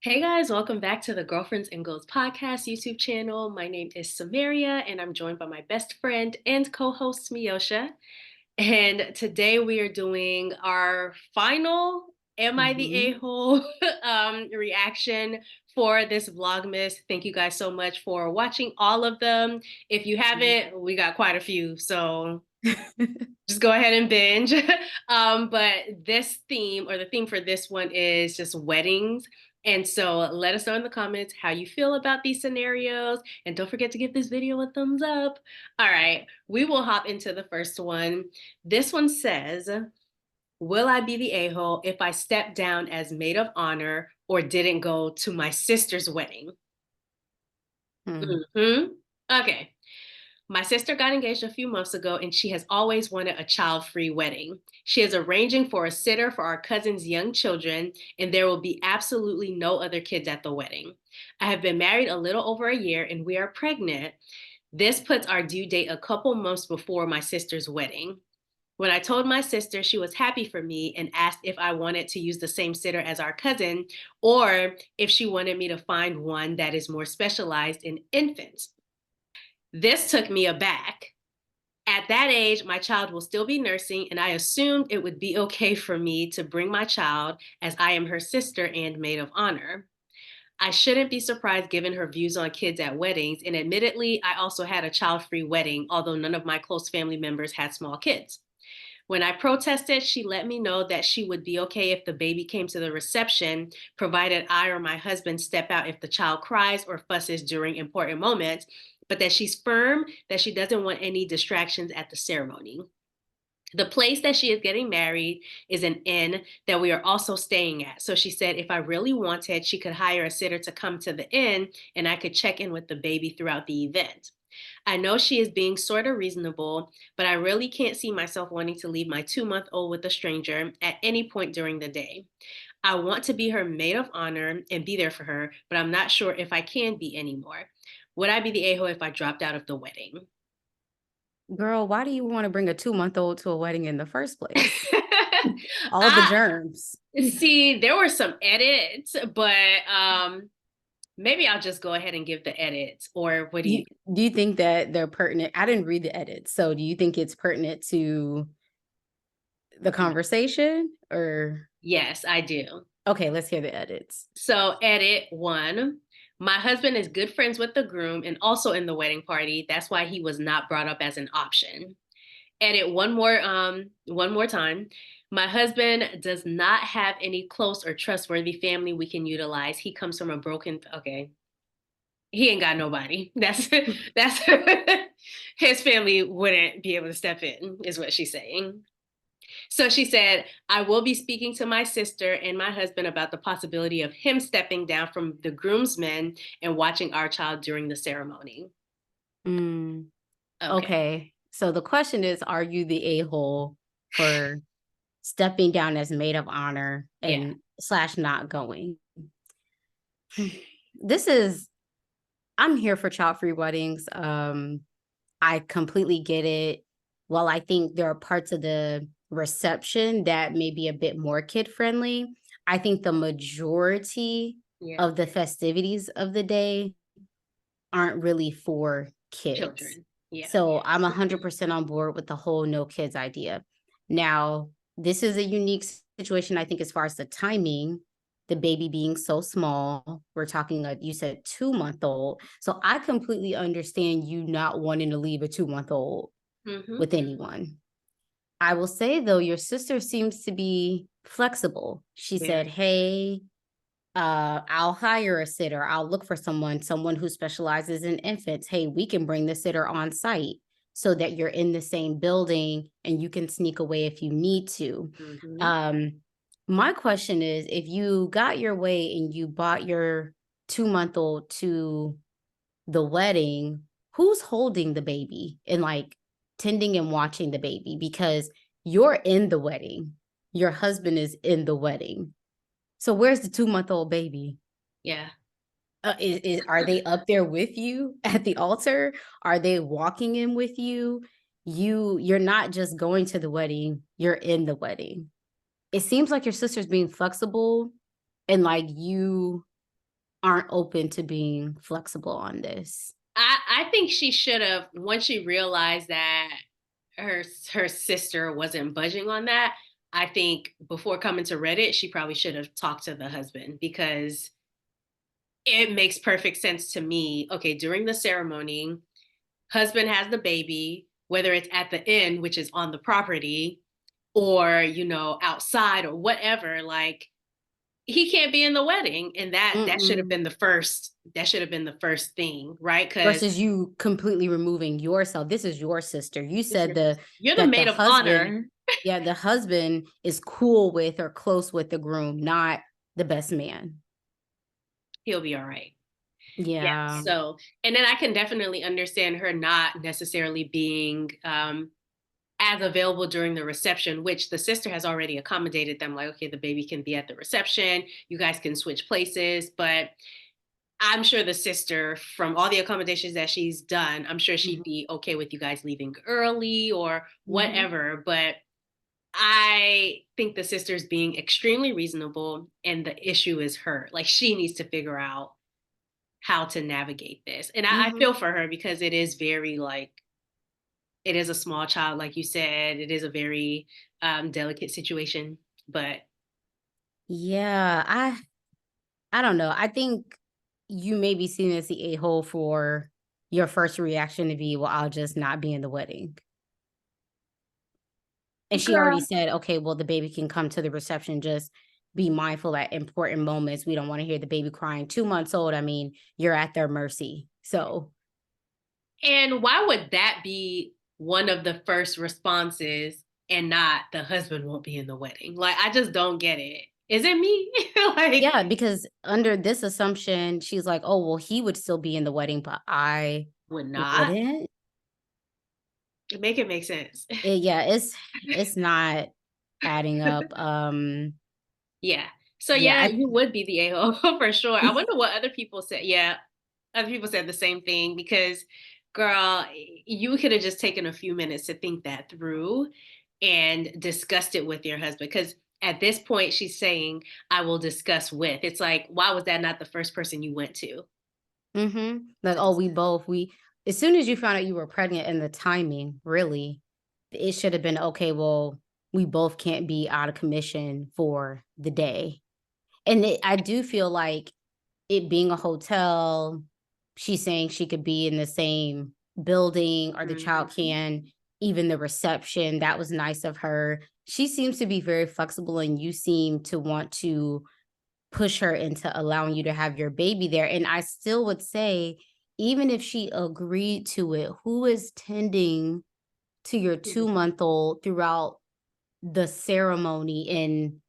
Hey guys, welcome back to the Girlfriends and Goals podcast YouTube channel. My name is Samaria and I'm joined by my best friend and co-host Miyosha. And today we are doing our final Am I the Mhm. A-hole reaction for this Vlogmas. Thank you guys so much for watching all of them. If you haven't, we got quite a few, so just go ahead and binge. But this theme or the theme for this one is just weddings. And so let us know in the comments how you feel about these scenarios. And don't forget to give this video a thumbs up. All right, we will hop into the first one. This one says, will I be the a-hole if I step down as maid of honor or didn't go to my sister's wedding? Hmm. Okay. My sister got engaged a few months ago and she has always wanted a child-free wedding. She is arranging for a sitter for our cousin's young children, and there will be absolutely no other kids at the wedding. I have been married a little over a year and we are pregnant. This puts our due date a couple months before my sister's wedding. When I told my sister, she was happy for me and asked if I wanted to use the same sitter as our cousin or if she wanted me to find one that is more specialized in infants. This took me aback. At that age, my child will still be nursing, and I assumed it would be okay for me to bring my child as I am her sister and maid of honor. I shouldn't be surprised given her views on kids at weddings, and admittedly, I also had a child free wedding, although none of my close family members had small kids. When I protested, she let me know that she would be okay if the baby came to the reception, provided I or my husband step out if the child cries or fusses during important moments, but that she's firm that she doesn't want any distractions at the ceremony. The place that she is getting married is an inn that we are also staying at. So she said if I really wanted, she could hire a sitter to come to the inn and I could check in with the baby throughout the event. I know she is being sort of reasonable, but I really can't see myself wanting to leave my 2-month-old with a stranger at any point during the day. I want to be her maid of honor and be there for her, but I'm not sure if I can be anymore. Would I be the a-hole if I dropped out of the wedding? Girl, why do you want to bring a 2-month-old to a wedding in the first place? All the I germs. see there were some edits, but maybe I'll just go ahead and give the edits. Or what do Do you? you, do you think that they're pertinent? I didn't read the edits. So do you think it's pertinent to the conversation or Yes, I do. okay, let's hear the edits. So, edit one. My husband is good friends with the groom and also in the wedding party. That's why he was not brought up as an option. Edit one more time. My husband does not have any close or trustworthy family we can utilize. He comes from a broken okay. He ain't got nobody. That's his family wouldn't be able to step in, is what she's saying. So she said, I will be speaking to my sister and my husband about the possibility of him stepping down from the groomsmen and watching our child during the ceremony. Mm, Okay. okay. So the question is, are you the a-hole for stepping down as maid of honor Yeah. and slash not going? This is I'm here for child-free weddings. I completely get it. While I think there are parts of the reception that may be a bit more kid-friendly, I think the majority Yeah. of the festivities of the day aren't really for kids. Children. Yeah. So I'm 100% on board with the whole no kids idea. Now, this is a unique situation, I think, as far as the timing, the baby being so small. We're talking like you said, 2-month-old. So I completely understand you not wanting to leave a 2-month-old Mm-hmm. with anyone. I will say though, your sister seems to be flexible. She said, Very. hey, I'll hire a sitter. I'll look for someone who specializes in infants. Hey, we can bring the sitter on site so that you're in the same building and you can sneak away if you need to. Mm-hmm. Um, my question is, if you got your way and you bought your 2-month-old to the wedding, who's holding the baby and like tending and watching the baby? Because you're in the wedding, your husband is in the wedding. So where's the 2-month-old baby? Yeah. Are they up there with you at the altar? Are they walking in with you? You're not just going to the wedding, you're in the wedding. It seems like your sister's being flexible and like you. aren't open to being flexible on this. I think she should have, once she realized that her sister wasn't budging on that. I think before coming to Reddit, she probably should have talked to the husband, because it makes perfect sense to me. Okay, during the ceremony, husband has the baby, whether it's at the inn, which is on the property, or outside or whatever. Like, he can't be in the wedding, and that should have Mm-mm. been the first. That should have been the first thing, right? Because Versus you completely removing yourself. This is your sister. You it's said your sister. You're the that the maid of husband, honor. yeah, the husband is cool with or close with the groom, not the best man. He'll be all right. Yeah. Yeah. So, and then I can definitely understand her not necessarily being as available during the reception, which the sister has already accommodated them. Like, okay, the baby can be at the reception. You guys can switch places. But I'm sure the sister, from all the accommodations that she's done, I'm sure she'd Mhm. be okay with you guys leaving early or Mhm. whatever. But I think the sister's being extremely reasonable, and the issue is her. Like, she needs to figure out how to navigate this. And I Mhm. feel for her, because it is very, like, it is a small child, like you said. It is a very delicate situation. But Yeah, I don't know. I think you may be seen as the a-hole for your first reaction to be, "Well, I'll just not be in the wedding." And she already girl, said, "Okay, well, the baby can come to the reception, just be mindful at important moments. We don't wanna hear the baby crying 2 months old, I mean, you're at their mercy." So, and why would that be one of the first responses, and not the husband won't be in the wedding? Like, I just don't get it. Is it me? Like, yeah, because under this assumption, she's like, "Oh, well, he would still be in the wedding, but I would not wouldn't?" make it make sense. Yeah, it's not adding up, Yeah. So yeah, yeah, I you would be the a-hole for sure. I wonder what other people said. Yeah, other people said the same thing, because, girl, you could have just taken a few minutes to think that through and discussed it with your husband. Because at this point, she's saying, "I will discuss with." It's like, why was that not the first person you went Mhm. Like, to oh, discuss? we as soon as you found out you were pregnant and the timing, really, it should have been, okay, well, we both can't be out of commission for the day. And I do feel like it being a hotel, she's saying she could be in the same building or the child Mhm. can, even the reception, that was nice of her. She seems to be very flexible and you seem to want to push her into allowing you to have your baby there. And I still would say, even if she agreed to it, who is tending to your 2-month-old throughout the ceremony and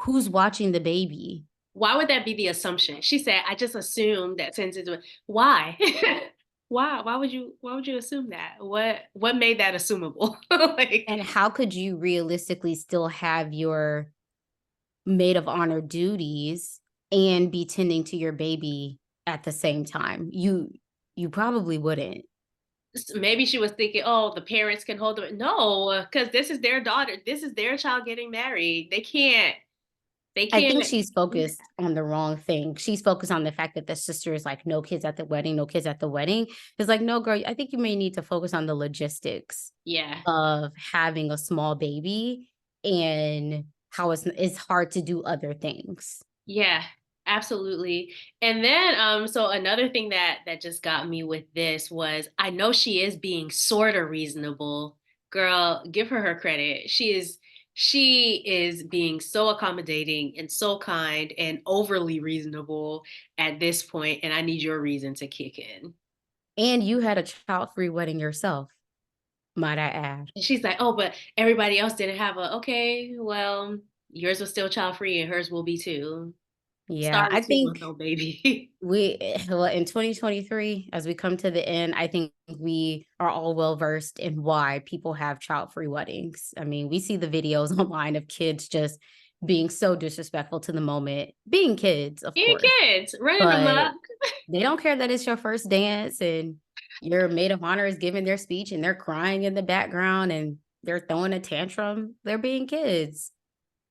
who's watching the baby? Why would that be the assumption? She said, "I just assumed that since it's why." Why? Why would you assume that? What made that assumable? Like, And how could you realistically still have your maid of honor duties and be tending to your baby at the same time? You probably wouldn't. maybe she was thinking, "Oh, the parents can hold them." No, because this is their daughter. This is their child getting married. They can't. They I can't think she's do focused that. on the wrong thing. She's focused on the fact that the sister is like, "No kids at the wedding, no kids at the wedding." It's like, "No, girl, I think you may need to focus on the logistics Yeah. of having a small baby and how it's hard to do other things." Yeah, absolutely. And then so another thing that just got me with this was, I know she is being sort of reasonable. Girl, give her her credit. She is being so accommodating and so kind and overly reasonable at this point, and I need your reason to kick in. And you had a child-free wedding yourself, might I add. And she's like, "Oh, but everybody else didn't have a." Okay, well, yours was still child free and hers will be too. Yeah, Sorry, I think 2-month-old baby. well, in 2023, as we come to the end, I think we are all well versed in why people have child-free weddings. I mean, we see the videos online of kids just being so disrespectful to the moment, being kids, of Being course, kids, running but amok. they don't care that it's your first dance and your maid of honor is giving their speech and they're crying in the background and they're throwing a tantrum. They're being kids.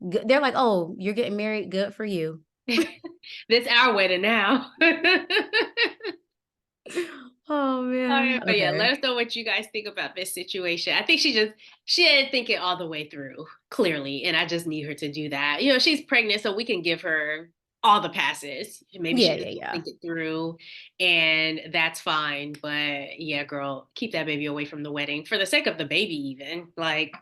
They're like, "Oh, you're getting married, good for you." This our wedding now. Oh Oh, man. yeah, but yeah, let Okay. us know what you guys think about this situation. I think she didn't think it all the way through, clearly, and I just need her to do that. You know, she's pregnant, so we can give her all the passes. Maybe Yeah, she yeah, just didn't yeah. think it through, and that's fine. But yeah, girl, keep that baby away from the wedding for the sake of the baby, even like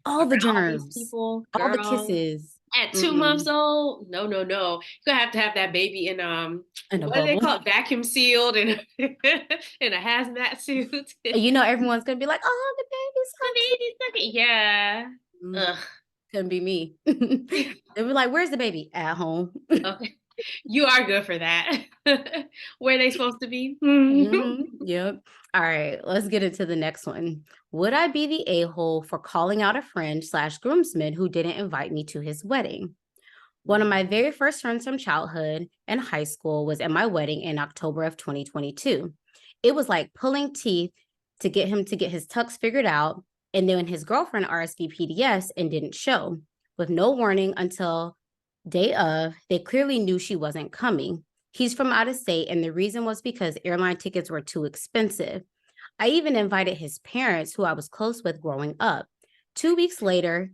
All around the all these germs, people, all the girl. kisses. At 2 months Mm-mm. old, no, no, no. You're gonna have that baby in In a what do they bubble. call it? Vacuum sealed and in a hazmat suit. And you know everyone's gonna be like, "Oh, the baby's The so cute." baby's okay. Yeah. Mm, Ugh. couldn't be me. They'll be like, "Where's the baby?" At home. Okay. You are good for that. Where are they supposed to be? Yep. All right, let's get into the next one. Would I be the a-hole for calling out a friend slash groomsman who didn't invite me to his wedding? One of my very first friends from childhood and high school was at my wedding in October of 2022. It was like pulling teeth to get him to get his tux figured out. And then his girlfriend RSVP'd yes and didn't show with no warning until day of. They clearly knew she wasn't coming. He's from out of state, and the reason was because airline tickets were too expensive. I even invited his parents, who I was close with growing up. 2 weeks later,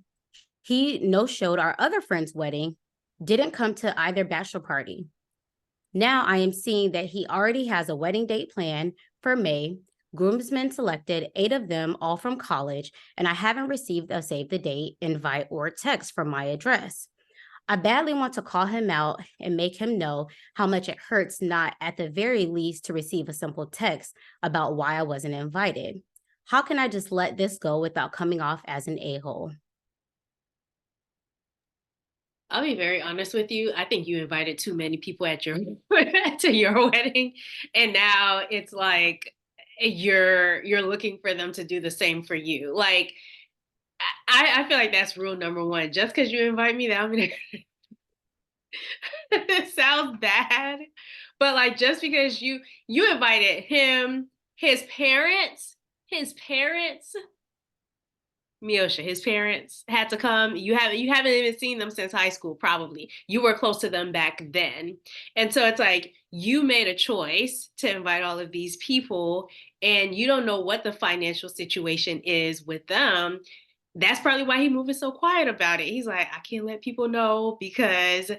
he no showed our other friend's wedding, didn't come to either bachelor party. Now I am seeing that he already has a wedding date planned for May, groomsmen selected, 8 of them, all from college, and I haven't received a save the date invite or text from my address. I badly want to call him out and make him know how much it hurts not at the very least to receive a simple text about why I wasn't invited. How can I just let this go without coming off as an a-hole? I'll be very honest with you. I think you invited too many people at your to your wedding, and now it's like you're looking for them to do the same for you. Like I feel like that's rule number one. Just because you invite me, that I'm gonna it sounds bad, but like just because you invited him, his parents, his parents, Miosha, his parents had to come. You haven't even seen them since high school, probably. You were close to them back then. And so it's like you made a choice to invite all of these people and you don't know what the financial situation is with them. That's probably why he's moving so quiet about it. He's like, I can't let people know because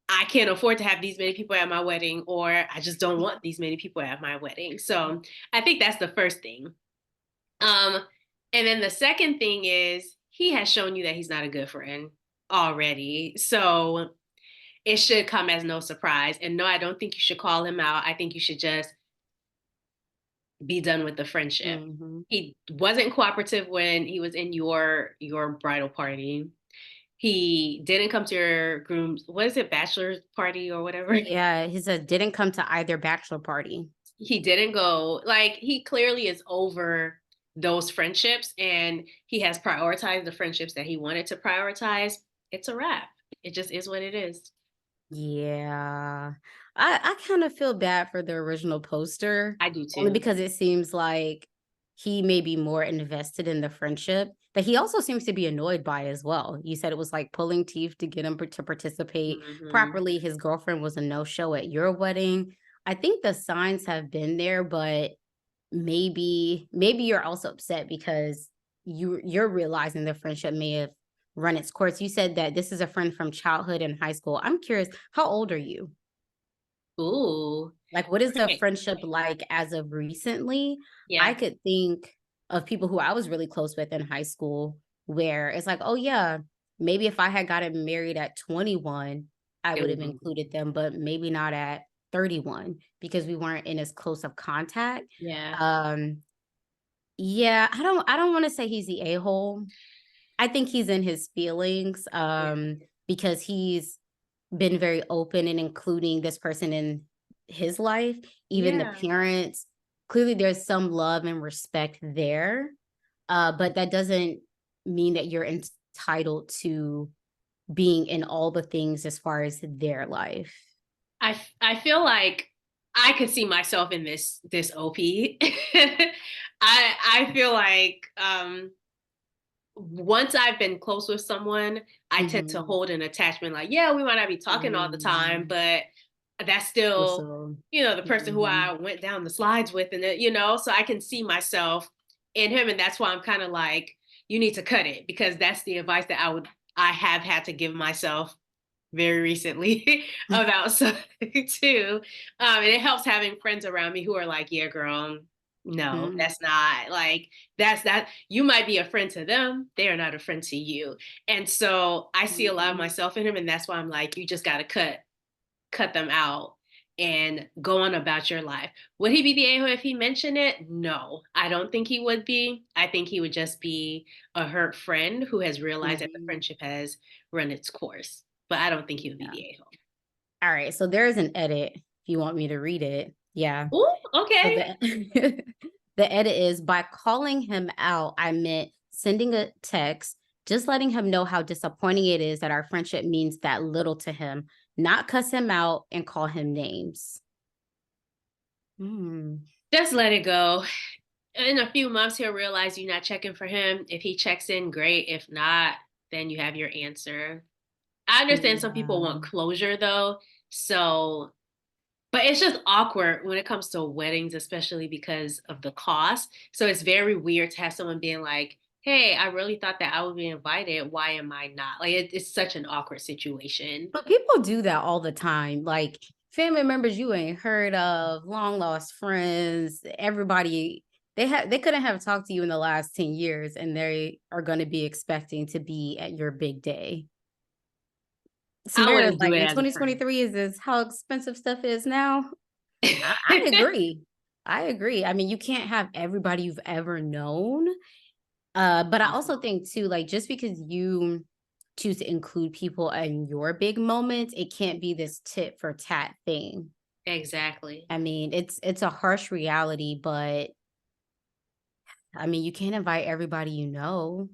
I can't afford to have these many people at my wedding, or I just don't want these many people at my wedding. So I think that's the first thing. Um, and then the second thing is he has shown you that he's not a good friend already. So it should come as no surprise. And no, I don't think you should call him out. I think you should just be done with the friendship. Mhm. He wasn't cooperative when he was in your bridal party. He didn't come to your groom's, what is it, bachelor's party or whatever. Yeah, he said didn't come to either bachelor party. He didn't go. Like he clearly is over those friendships and he has prioritized the friendships that he wanted to prioritize. It's a wrap. It just is what it is. Yeah. I kind of feel bad for the original poster, I do only too. because it seems like he may be more invested in the friendship that he also seems to be annoyed by as well. You said it was like pulling teeth to get him to participate Hmm. properly. His girlfriend was a no-show at your wedding. I think the signs have been there, but maybe you're also upset because you're realizing the friendship may have run its course. You said that this is a friend from childhood and high school. I'm curious, how old are you? Ooh. Like, what is the Okay. friendship like as of recently? I Yeah. could think of people who I was really close with in high school where it's like, oh, yeah, maybe if I had gotten married at 21, I It would would have be. included them, but maybe not at 31 because we weren't in as close of contact. Yeah. Um, yeah, I don't want to say he's the a-hole. I think he's in his feelings Yeah. because he's been very open in including this person in his life, even the Yeah. parents. Clearly, there's some love and respect there, but that doesn't mean that you're entitled to being in all the things as far as their life. I feel like I could see myself in this OP. I feel like once I've been close with someone, I tend to Mhm. hold an attachment like, yeah, we might not be talking all the time, Mm. but that's Still still, so the person who I mhm. went down the slides with, and so I can see myself in him. And that's why I'm kind of like, you need to cut it, because that's the advice that I have had to give myself very recently about something too. And it helps having friends around me who are like, yeah, girl, no, Mm. that's not like, that's that. You might be a friend to them. They are not a friend to you. And so I see a lot of Mhm. myself in him. And that's why I'm like, you just got to cut them out and go on about your life. Would he be the a-hole if he mentioned it? No, I don't think he would be. I think he would just be a hurt friend who has realized that the Mhm. friendship has run its course. But I don't think he would be Yeah. the a-hole. Alright, so there is an edit if you want me to read it. Yeah. Ooh, So okay. the the edit is, by calling him out, I meant sending a text, just letting him know how disappointing it is that our friendship means that little to him, not cuss him out and call him names. Mm. Just let it go. In a few months, he'll realize you're not checking for him. If he checks in, great. If not, then you have your answer. I understand some people Yeah. want closure though. So, but it's just awkward when it comes to weddings, especially because of the cost. So it's very weird to have someone being like, hey, I really thought that I would be invited. Why am I not? Like, it's such an awkward situation. But people do that all the time. Like family members you ain't heard of, long lost friends, everybody they couldn't have talked to you in the last 10 years and they are going to be expecting to be at your big day. I Samara's wouldn't do like, it in as a friend. 2023 is this how expensive stuff is now? I agree. I agree. I mean, you can't have everybody you've ever known. But I also think too, like just because you choose to include people in your big moments, it can't be this tit for tat thing. Exactly. I mean, it's a harsh reality, but I mean, you can't invite everybody you know.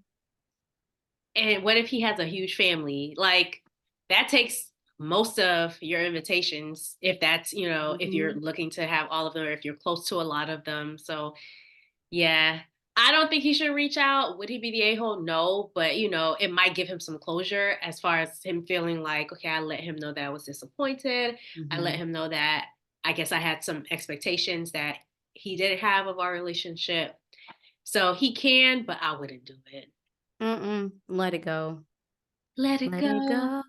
And what if he has a huge family? Like, that takes most of your invitations, if that's, if you're Mhm. looking to have all of them, or if you're close to a lot of them. So, yeah, I don't think he should reach out. Would he be the a-hole? No, but, it might give him some closure as far as him feeling like, okay, I let him know that I was disappointed. I let Mhm. him know that I guess I had some expectations that he didn't have of our relationship. So he can, but I wouldn't do it. Mm-mm. Let it go. Let it Let it go. go.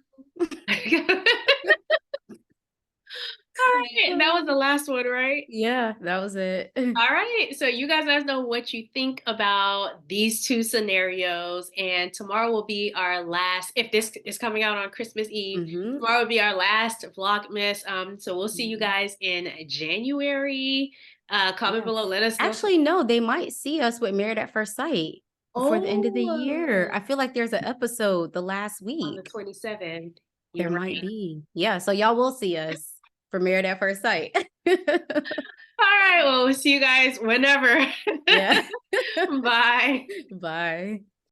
All right, that was the last one, right? Yeah, that was it. All right, so you guys let us know what you think about these two scenarios. And tomorrow will be our last, if this is coming out on Christmas Eve, Mhm. tomorrow will be our last Vlogmas. So we'll see you Mhm. guys in January. Comment Yeah. below, let us know. Actually, no, they might see us with Married at First Sight before the end of the year. Oh, I feel like there's an episode the last on the week. 27th. There You're might right. be. Yeah, so y'all will see us for Married at First Sight. All right, well, we'll see you guys whenever. Yeah. Bye. Bye.